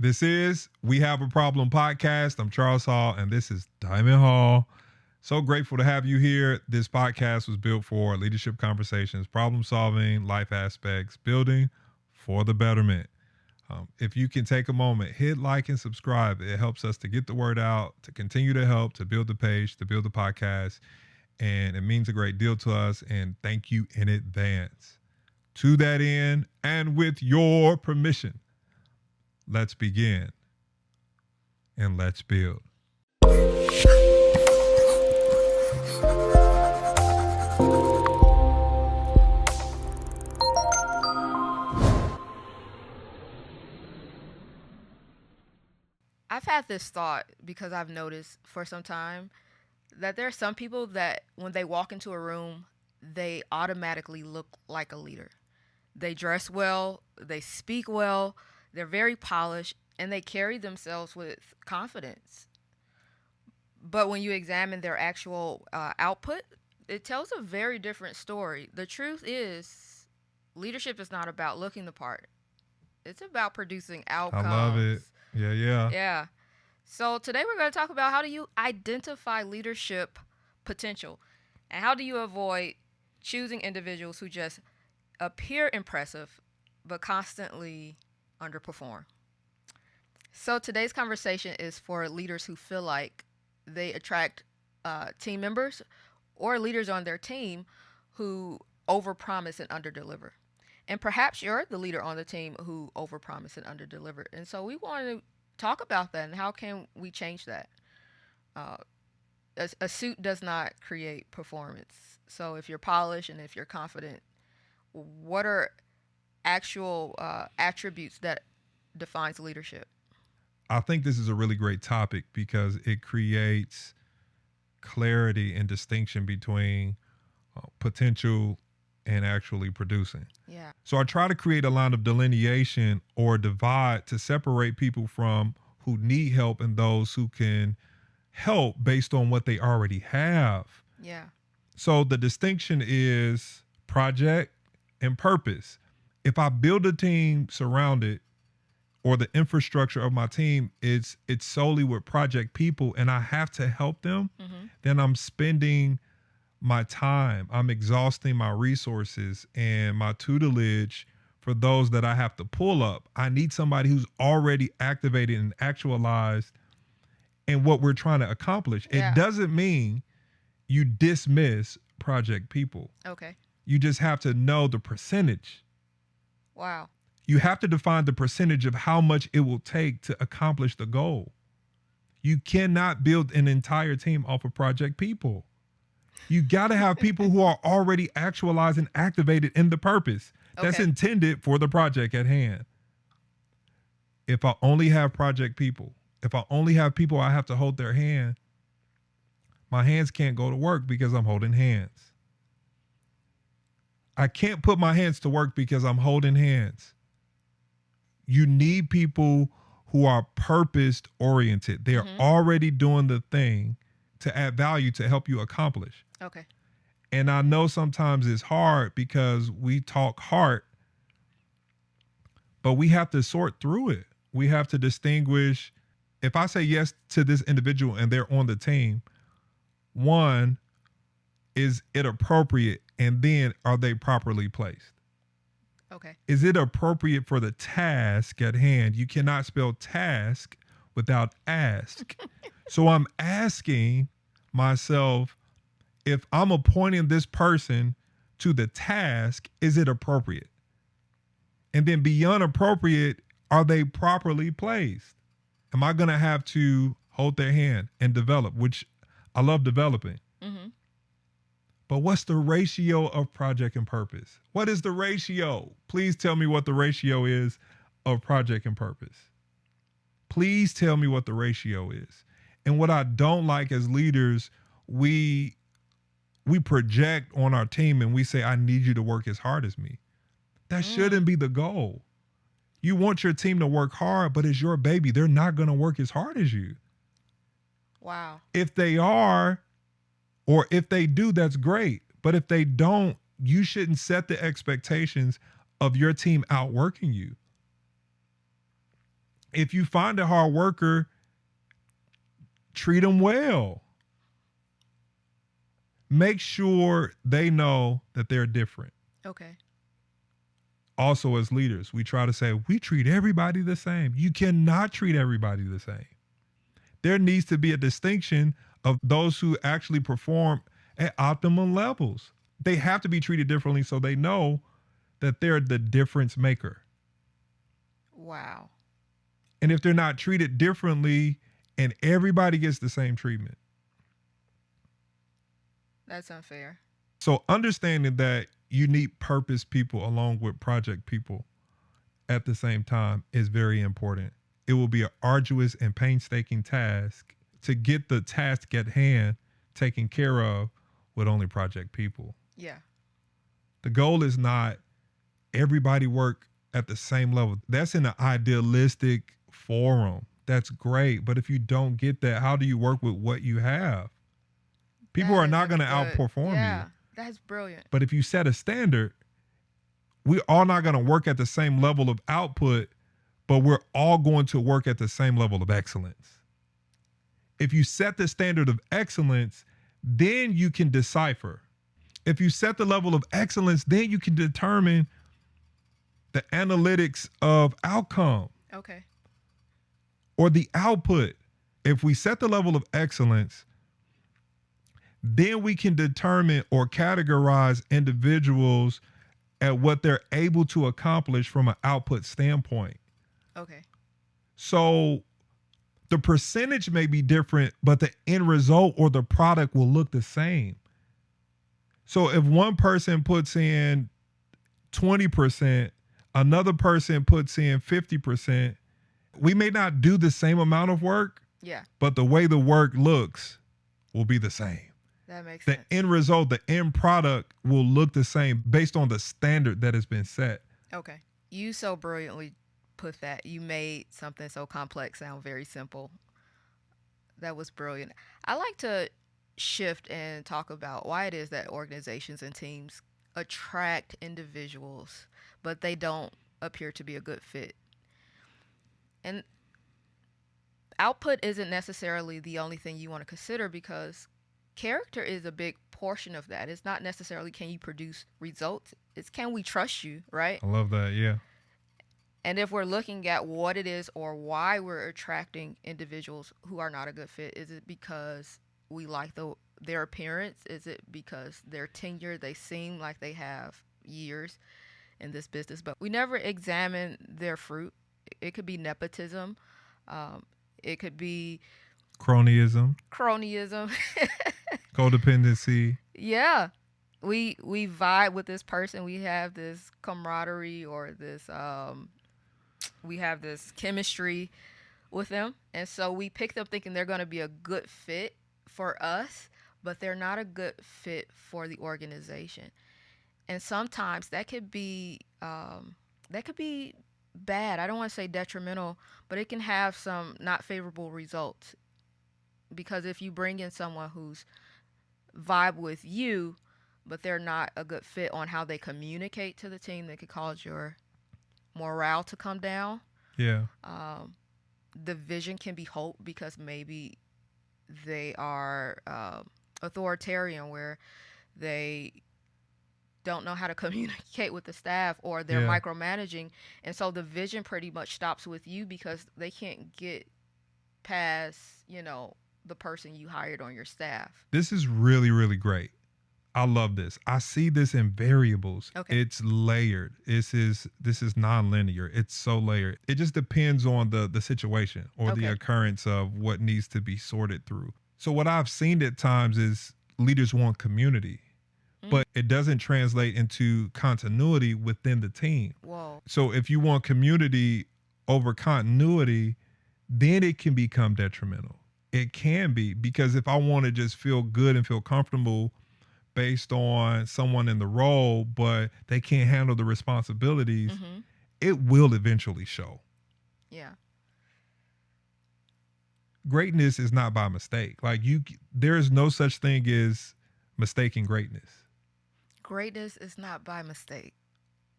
This is We Have a Problem podcast. I'm Charles Hall, and this is Diamond Hall. So grateful to have you here. This podcast was built for leadership conversations, problem solving, life aspects, building for the betterment. If you can take a moment, hit like and subscribe. It helps us to get the word out, to continue to help, to build the page, to build the podcast. And it means a great deal to us. And thank you in advance. To that end, and with your permission, let's begin and let's build. I've had this thought because I've noticed for some time that there are some people that when they walk into a room, they automatically look like a leader. They dress well, they speak well, they're very polished, and they carry themselves with confidence. But when you examine their actual output, it tells a very different story. The truth is, leadership is not about looking the part. It's about producing outcomes. I love it. Yeah. Yeah. So today we're going to talk about how do you identify leadership potential and how do you avoid choosing individuals who just appear impressive but constantly underperform. So today's conversation is for leaders who feel like they attract team members or leaders on their team who overpromise and underdeliver. And perhaps you're the leader on the team who overpromised and underdelivered. And so we want to talk about that and how can we change that. A suit does not create performance. So if you're polished and if you're confident, what are actual attributes that defines leadership? I think this is a really great topic because it creates clarity and distinction between potential and actually producing. Yeah. So I try to create a line of delineation or divide to separate people from who need help and those who can help based on what they already have. Yeah. So the distinction is project and purpose. If I build a team surrounded or the infrastructure of my team, it's solely with project people and I have to help them, then I'm spending my time, I'm exhausting my resources and my tutelage for those that I have to pull up. I need somebody who's already activated and actualized in what we're trying to accomplish. Yeah. It doesn't mean you dismiss project people. Okay. You just have to know the percentage. Wow. You have to define the percentage of how much it will take to accomplish the goal. You cannot build an entire team off of project people. You got to have people who are already actualized and activated in the purpose that's intended for the project at hand. If I only have project people, if I only have people I have to hold their hand, my hands can't go to work because I'm holding hands. I can't put my hands to work because I'm holding hands. You need people who are purpose oriented. They are already doing the thing to add value to help you accomplish. Okay. And I know sometimes it's hard because we talk heart, but we have to sort through it. We have to distinguish. If I say yes to this individual and they're on the team, one, is it appropriate? And then are they properly placed? Okay. Is it appropriate for the task at hand? You cannot spell task without ask. So I'm asking myself, if I'm appointing this person to the task, is it appropriate? And then beyond appropriate, are they properly placed? Am I going to have to hold their hand and develop, which I love developing. But what's the ratio of project and purpose? What is the ratio? Please tell me what the ratio is of project and purpose. Please tell me what the ratio is. And what I don't like as leaders, we project on our team and we say, I need you to work as hard as me. That shouldn't be the goal. You want your team to work hard, but it's your baby. They're not going to work as hard as you. Wow. If they are, or if they do, that's great. But if they don't, you shouldn't set the expectations of your team outworking you. If you find a hard worker, treat them well. Make sure they know that they're different. Okay. Also, as leaders, we try to say we treat everybody the same. You cannot treat everybody the same. There needs to be a distinction of those who actually perform at optimum levels. They have to be treated differently so they know that they're the difference maker. Wow. And if they're not treated differently and everybody gets the same treatment. That's unfair. So understanding that you need purpose people along with project people at the same time is very important. It will be an arduous and painstaking task to get the task at hand taken care of with only project people. Yeah. The goal is not everybody work at the same level. That's in an idealistic forum. That's great. But if you don't get that, how do you work with what you have? People are not going to outperform you. That's brilliant. But if you set a standard, we're all not going to work at the same level of output, but we're all going to work at the same level of excellence. If you set the standard of excellence, then you can decipher. If you set the level of excellence, then you can determine the analytics of outcome. Okay. Or the output. If we set the level of excellence, then we can determine or categorize individuals at what they're able to accomplish from an output standpoint. Okay. So the percentage may be different, but the end result or the product will look the same. So if one person puts in 20%, another person puts in 50%, we may not do the same amount of work, but the way the work looks will be the same. That makes sense. The end result, the end product will look the same based on the standard that has been set. Okay. You so brilliantly put that. You made something so complex sound very simple. That was brilliant. I like to shift and talk about why it is that organizations and teams attract individuals, but they don't appear to be a good fit. And output isn't necessarily the only thing you want to consider, because character is a big portion of that. It's not necessarily can you produce results. It's can we trust you, right? I love that, yeah. And if we're looking at what it is or why we're attracting individuals who are not a good fit, is it because we like their appearance? Is it because their tenure, they seem like they have years in this business, but we never examine their fruit? It could be nepotism. It could be cronyism, codependency. Yeah. We vibe with this person. We have this camaraderie or this we have this chemistry with them. And so we pick them thinking they're going to be a good fit for us, but they're not a good fit for the organization. And sometimes that could be bad. I don't want to say detrimental, but it can have some not favorable results. Because if you bring in someone who's vibe with you, but they're not a good fit on how they communicate to the team, that could cause your morale to come down. Yeah. The vision can be halt because maybe they are authoritarian, where they don't know how to communicate with the staff, or they're micromanaging. And so the vision pretty much stops with you because they can't get past, the person you hired on your staff. This is really, really great. I love this. I see this in variables. Okay. It's layered. This is non-linear. It's so layered. It just depends on the situation or the occurrence of what needs to be sorted through. So what I've seen at times is leaders want community, but it doesn't translate into continuity within the team. Whoa. So if you want community over continuity, then it can become detrimental. It can be, because if I want to just feel good and feel comfortable based on someone in the role, but they can't handle the responsibilities, it will eventually show. Yeah. Greatness is not by mistake. There is no such thing as mistaking greatness. Greatness is not by mistake.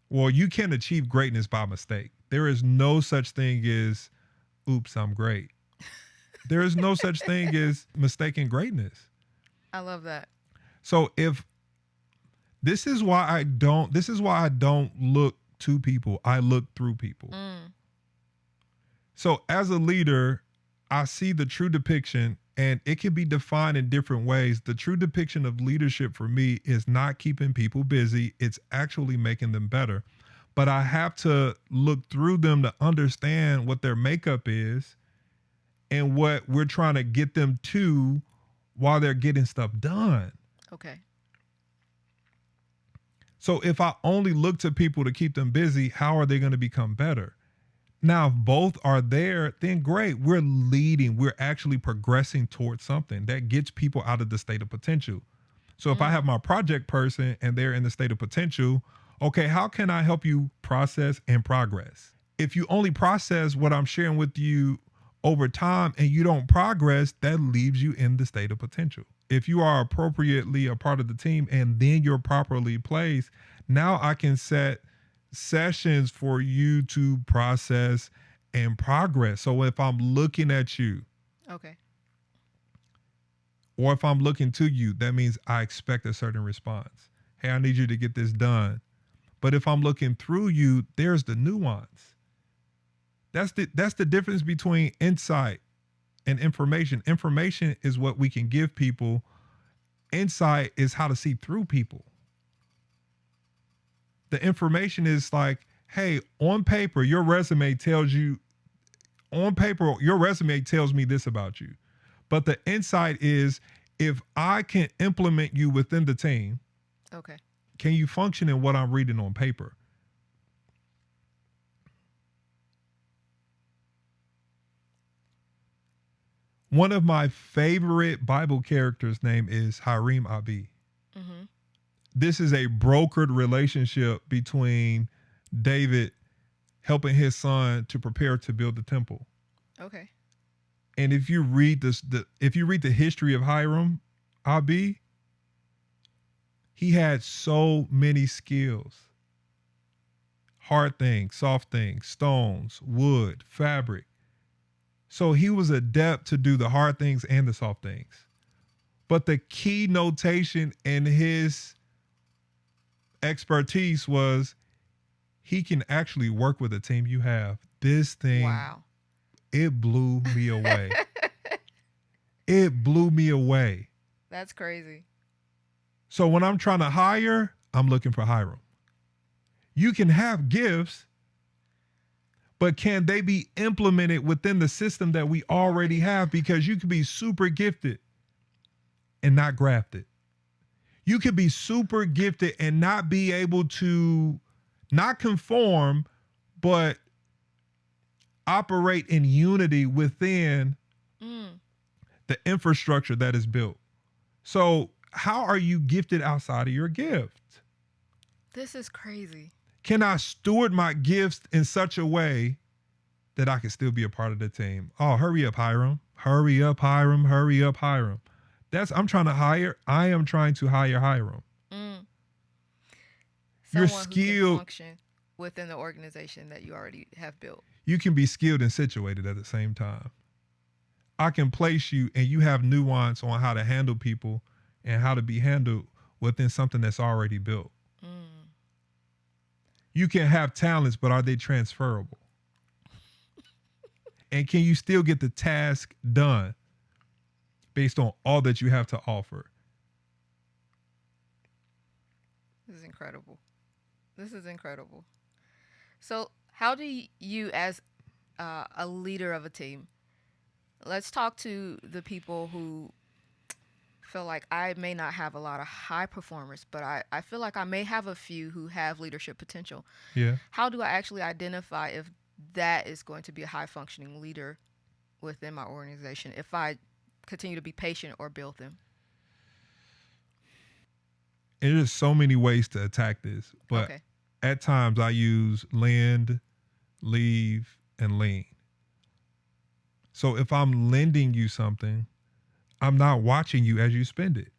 Well, you can achieve greatness by mistake. There is no such thing as oops, I'm great. There is no such thing as mistaken greatness. I love that. So if this is why I don't look to people. I look through people. Mm. So as a leader, I see the true depiction, and it can be defined in different ways. The true depiction of leadership for me is not keeping people busy, it's actually making them better. But I have to look through them to understand what their makeup is and what we're trying to get them to while they're getting stuff done. Okay. So if I only look to people to keep them busy, how are they going to become better? Now, if both are there, then great. We're leading. We're actually progressing towards something that gets people out of the state of potential. So if I have my project person and they're in the state of potential, okay, how can I help you process and progress? If you only process what I'm sharing with you over time and you don't progress, that leaves you in the state of potential. If you are appropriately a part of the team and then you're properly placed, now I can set sessions for you to process and progress. So if I'm looking at you, Okay. or if I'm looking to you, that means I expect a certain response. Hey, I need you to get this done. But if I'm looking through you, there's the nuance. That's the difference between insight and information. Information is what we can give people. Insight is how to see through people. The information is like, hey, on paper, your resume tells me this about you. But the insight is, if I can implement you within the team, Okay. can you function in what I'm reading on paper? One of my favorite Bible characters' name is Hiram Abi. Mm-hmm. This is a brokered relationship between David helping his son to prepare to build the temple. Okay. And if you read the history of Hiram Abi, he had so many skills. Hard things, soft things, stones, wood, fabric. So he was adept to do the hard things and the soft things. But the key notation in his expertise was he can actually work with the team you have. This thing, Wow. it blew me away. It blew me away. That's crazy. So when I'm trying to hire, I'm looking for Hiram. You can have gifts, but can they be implemented within the system that we already have? Because you could be super gifted and not grafted. You could be super gifted and not be able to not conform, but operate in unity within the infrastructure that is built. So how are you gifted outside of your gift? This is crazy. Can I steward my gifts in such a way that I can still be a part of the team? Oh, hurry up, Hiram. Hurry up, Hiram. Hurry up, Hiram. I'm trying to hire. I am trying to hire Hiram. You're Someone who can skilled. function within the organization that you already have built. You can be skilled and situated at the same time. I can place you and you have nuance on how to handle people and how to be handled within something that's already built. You can have talents, but are they transferable? And can you still get the task done based on all that you have to offer? This is incredible. This is incredible. So, how do you, as a leader of a team, let's talk to the people who feel like I may not have a lot of high performers, but I feel like I may have a few who have leadership potential. Yeah. How do I actually identify if that is going to be a high functioning leader within my organization if I continue to be patient or build them? And there's so many ways to attack this, but at times I use lend, leave, and lean. So if I'm lending you something, I'm not watching you as you spend it.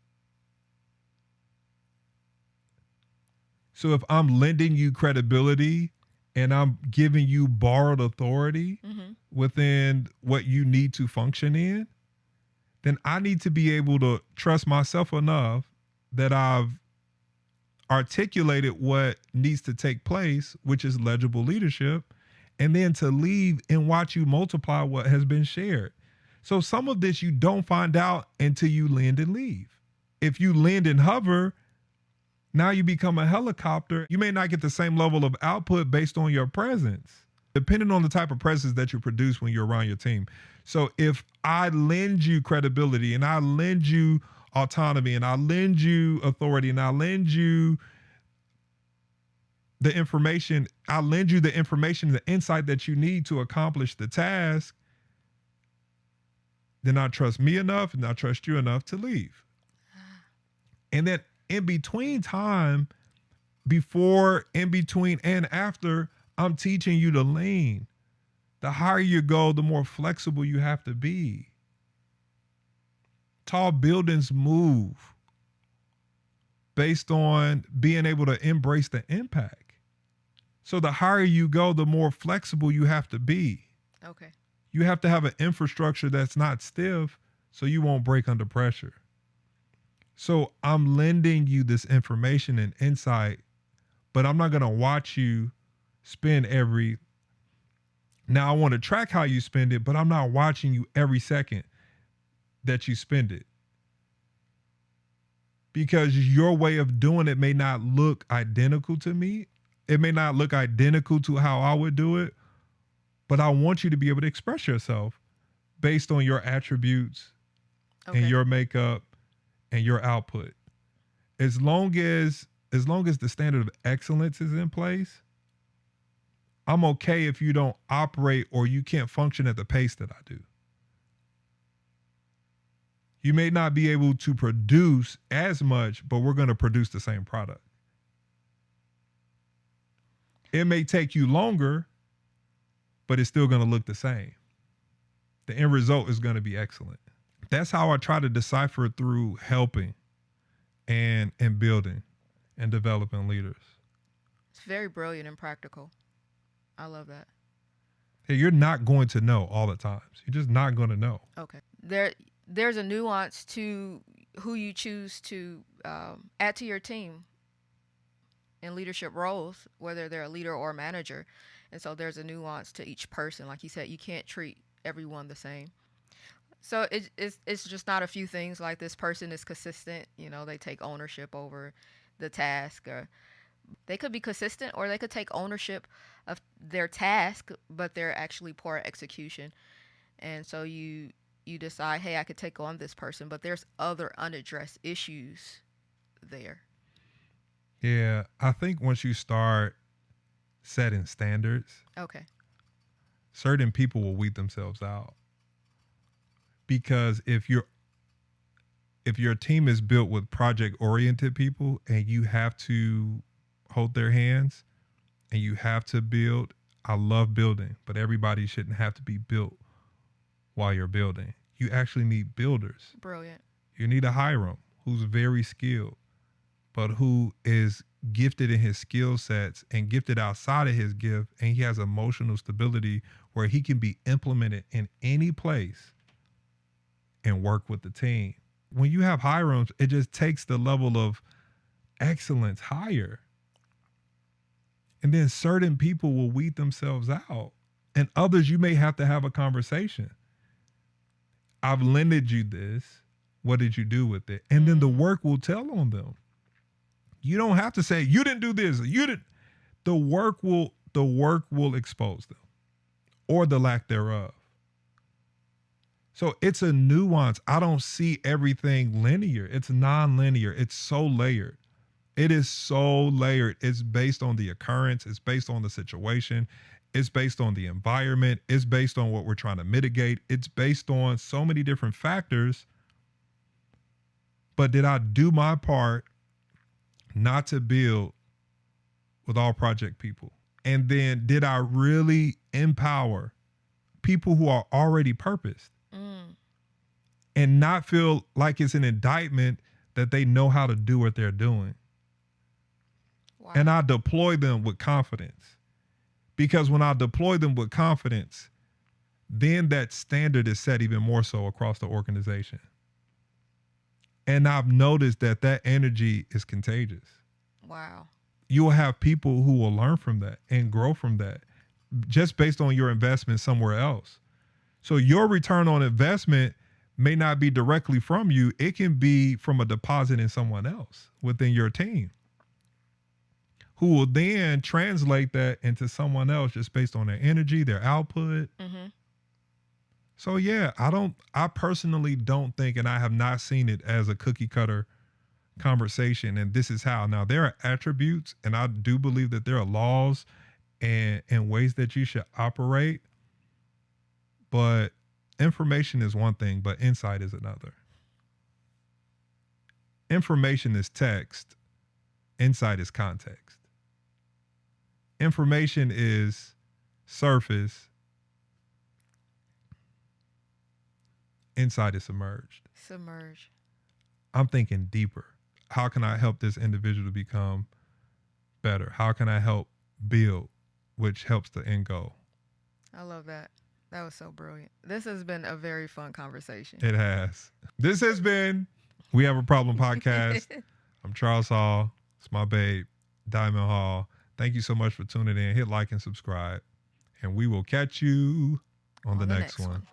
So if I'm lending you credibility and I'm giving you borrowed authority Mm-hmm. within what you need to function in, then I need to be able to trust myself enough that I've articulated what needs to take place, which is legible leadership, and then to leave and watch you multiply what has been shared. So some of this you don't find out until you land and leave. If you land and hover, now you become a helicopter. You may not get the same level of output based on your presence, depending on the type of presence that you produce when you're around your team. So if I lend you credibility and I lend you autonomy and I lend you authority and I lend you the information, I lend you the information, the insight that you need to accomplish the task, then I trust me enough and I trust you enough to leave. And then in between time, before, in between, and after, I'm teaching you to lean. The higher you go, the more flexible you have to be. Tall buildings move based on being able to embrace the impact. So the higher you go, the more flexible you have to be. Okay. You have to have an infrastructure that's not stiff so you won't break under pressure. So I'm lending you this information and insight, but I'm not going to watch you spend every. Now I want to track how you spend it, but I'm not watching you every second that you spend it. Because your way of doing it may not look identical to me. It may not look identical to how I would do it, but I want you to be able to express yourself based on your attributes and your makeup and your output. As long as the standard of excellence is in place, I'm okay if you don't operate or you can't function at the pace that I do. You may not be able to produce as much, but we're going to produce the same product. It may take you longer, but it's still going to look the same. The end result is going to be excellent. That's how I try to decipher through helping and building and developing leaders. It's very brilliant and practical. I love that. Hey, you're not going to know all the times. You're just not going to know. Okay. There's a nuance to who you choose to add to your team in leadership roles, whether they're a leader or a manager. And so there's a nuance to each person. Like you said, you can't treat everyone the same. So it's just not a few things like this person is consistent. You know, they take ownership over the task, or they could be consistent, or they could take ownership of their task, but they're actually poor execution. And so you decide, hey, I could take on this person, but there's other unaddressed issues there. Yeah, I think once you start setting standards, Okay. certain people will weed themselves out. Because if your team is built with project oriented people and you have to hold their hands and you have to build, I love building, but everybody shouldn't have to be built while you're building. You actually need builders. Brilliant. You need a Hiram who's very skilled, but who is gifted in his skill sets and gifted outside of his gift, and he has emotional stability where he can be implemented in any place and work with the team. When you have Hirams, it just takes the level of excellence higher. And then certain people will weed themselves out. And others, you may have to have a conversation. I've lended you this. What did you do with it? And then the work will tell on them. You don't have to say, you didn't do this. You didn't. The work will expose them or the lack thereof. So it's a nuance. I don't see everything linear. It's non-linear. It's so layered. It is so layered. It's based on the occurrence. It's based on the situation. It's based on the environment. It's based on what we're trying to mitigate. It's based on so many different factors. But did I do my part not to build with all project people? And then did I really empower people who are already purposed? And not feel like it's an indictment that they know how to do what they're doing. Wow. And I deploy them with confidence. Because when I deploy them with confidence, then that standard is set even more so across the organization. And I've noticed that that energy is contagious. Wow. You will have people who will learn from that and grow from that just based on your investment somewhere else. So your return on investment may not be directly from you. It can be from a deposit in someone else within your team who will then translate that into someone else just based on their energy, their output. Mm-hmm. So yeah, I personally don't think, and I have not seen it as a cookie cutter conversation. And this is how. Now there are attributes, and I do believe that there are laws and ways that you should operate. But information is one thing, but insight is another. Information is text. Insight is context. Information is surface. Insight is submerged. Submerge. I'm thinking deeper. How can I help this individual to become better? How can I help build, which helps the end goal? I love that. That was so brilliant. This has been a very fun conversation. It has. This has been We Have a Problem podcast. I'm Charles Hall. It's my babe, Diamond Hall. Thank you so much for tuning in. Hit like and subscribe. And we will catch you on the next one.